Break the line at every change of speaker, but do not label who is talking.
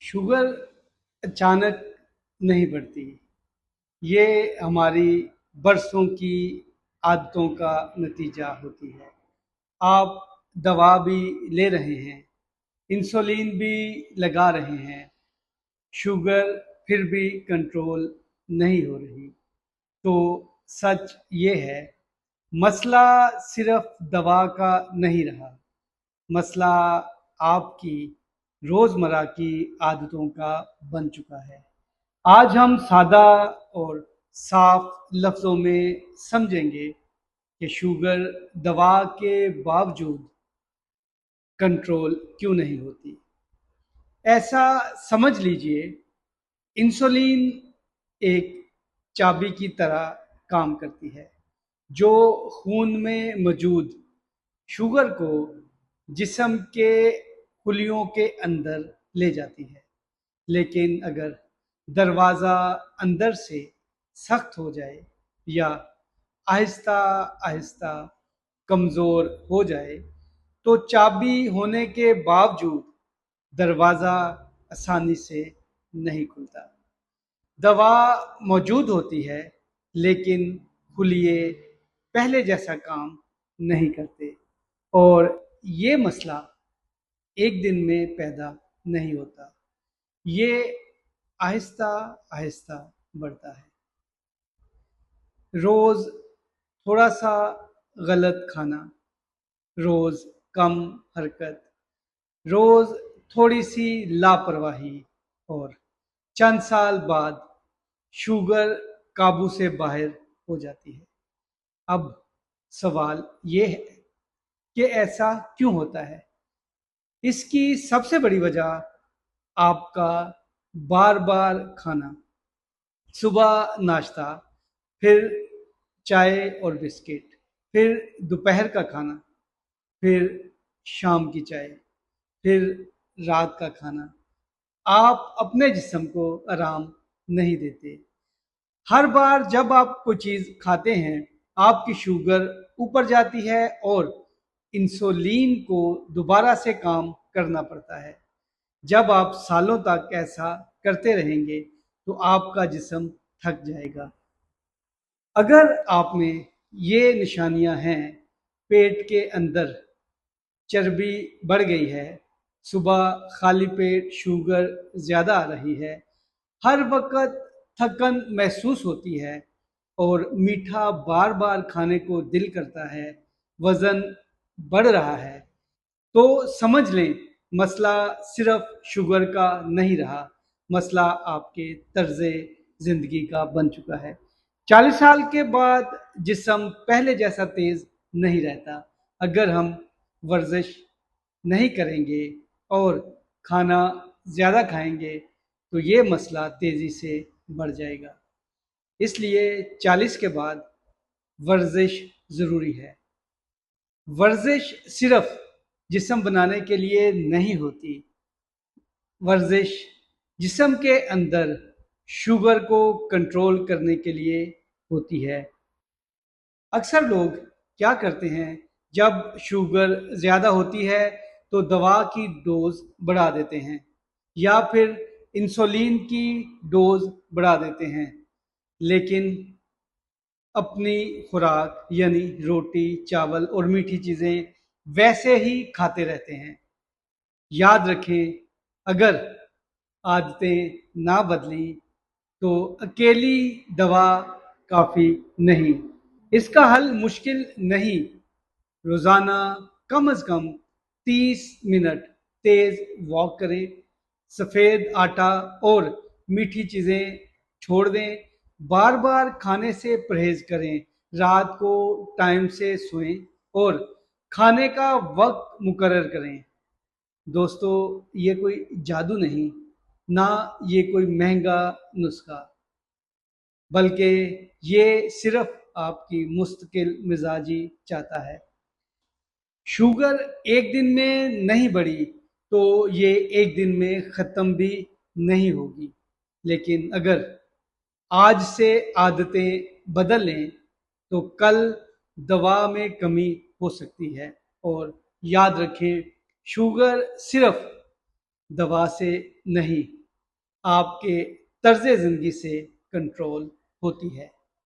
Sugar अचानक नहीं बढ़ती। ये हमारी बरसों की आदतों का नतीजा होती है। आप दवा भी ले रहे हैं, इंसुलिन भी लगा रहे हैं, शुगर फिर भी कंट्रोल नहीं हो रही। तो सच ये है, मसला सिर्फ दवा का नहीं रहा, मसला आपकी रोजमर्रा की आदतों का बन चुका है। आज हम सादा और साफ लफ्जों में समझेंगे कि शुगर दवा के बावजूद कंट्रोल क्यों नहीं होती। ऐसा समझ लीजिए, इंसुलिन एक चाबी की तरह काम करती है, जो खून में मौजूद शुगर को जिस्म के खुलियों के अंदर ले जाती है। लेकिन अगर दरवाज़ा अंदर से सख्त हो जाए या आहिस्ता आहिस्ता कमज़ोर हो जाए, तो चाबी होने के बावजूद दरवाज़ा आसानी से नहीं खुलता। दवा मौजूद होती है, लेकिन खुलिए पहले जैसा काम नहीं करते। और ये मसला एक दिन में पैदा नहीं होता, ये आहिस्ता आहिस्ता बढ़ता है। रोज थोड़ा सा गलत खाना, रोज कम हरकत, रोज थोड़ी सी लापरवाही, और चंद साल बाद शुगर काबू से बाहर हो जाती है। अब सवाल ये है कि ऐसा क्यों होता है। इसकी सबसे बड़ी वजह आपका बार बार खाना, सुबह नाश्ता, फिर चाय और बिस्किट, फिर दोपहर का खाना, फिर शाम की चाय, फिर रात का खाना। आप अपने जिस्म को आराम नहीं देते। हर बार जब आप कोई चीज़ खाते हैं, आपकी शुगर ऊपर जाती है और इंसुलिन को दोबारा से काम करना पड़ता है। जब आप सालों तक ऐसा करते रहेंगे, तो आपका जिस्म थक जाएगा। अगर आप में ये निशानियां हैं, पेट के अंदर चर्बी बढ़ गई है, सुबह खाली पेट शुगर ज़्यादा आ रही है, हर वक्त थकन महसूस होती है, और मीठा बार बार खाने को दिल करता है, वज़न बढ़ रहा है, तो समझ लें, मसला सिर्फ शुगर का नहीं रहा, मसला आपके तर्ज़े ज़िंदगी का बन चुका है। 40 साल के बाद जिस्म पहले जैसा तेज़ नहीं रहता। अगर हम वर्जिश नहीं करेंगे और खाना ज़्यादा खाएंगे, तो ये मसला तेज़ी से बढ़ जाएगा। इसलिए 40 के बाद वर्जिश ज़रूरी है। वर्जिश सिर्फ जिस्म बनाने के लिए नहीं होती, वर्जिश जिस्म के अंदर शुगर को कंट्रोल करने के लिए होती है। अक्सर लोग क्या करते हैं, जब शुगर ज़्यादा होती है तो दवा की डोज बढ़ा देते हैं, या फिर इंसुलिन की डोज बढ़ा देते हैं, लेकिन अपनी खुराक यानी रोटी, चावल और मीठी चीज़ें वैसे ही खाते रहते हैं। याद रखें, अगर आदतें ना बदली, तो अकेली दवा काफ़ी नहीं। इसका हल मुश्किल नहीं। रोज़ाना कम से कम 30 मिनट तेज़ वॉक करें, सफ़ेद आटा और मीठी चीज़ें छोड़ दें, बार बार खाने से परहेज़ करें, रात को टाइम से सोएं और खाने का वक्त मुकर्रर करें। दोस्तों, ये कोई जादू नहीं, ना ये कोई महंगा नुस्खा, बल्कि ये सिर्फ आपकी मुस्तकिल मिजाजी चाहता है। शुगर एक दिन में नहीं बढ़ी, तो ये एक दिन में ख़त्म भी नहीं होगी। लेकिन अगर आज से आदतें बदल लें, तो कल दवा में कमी हो सकती है। और याद रखें, शुगर सिर्फ दवा से नहीं, आपके तर्ज ज़िंदगी से कंट्रोल होती है।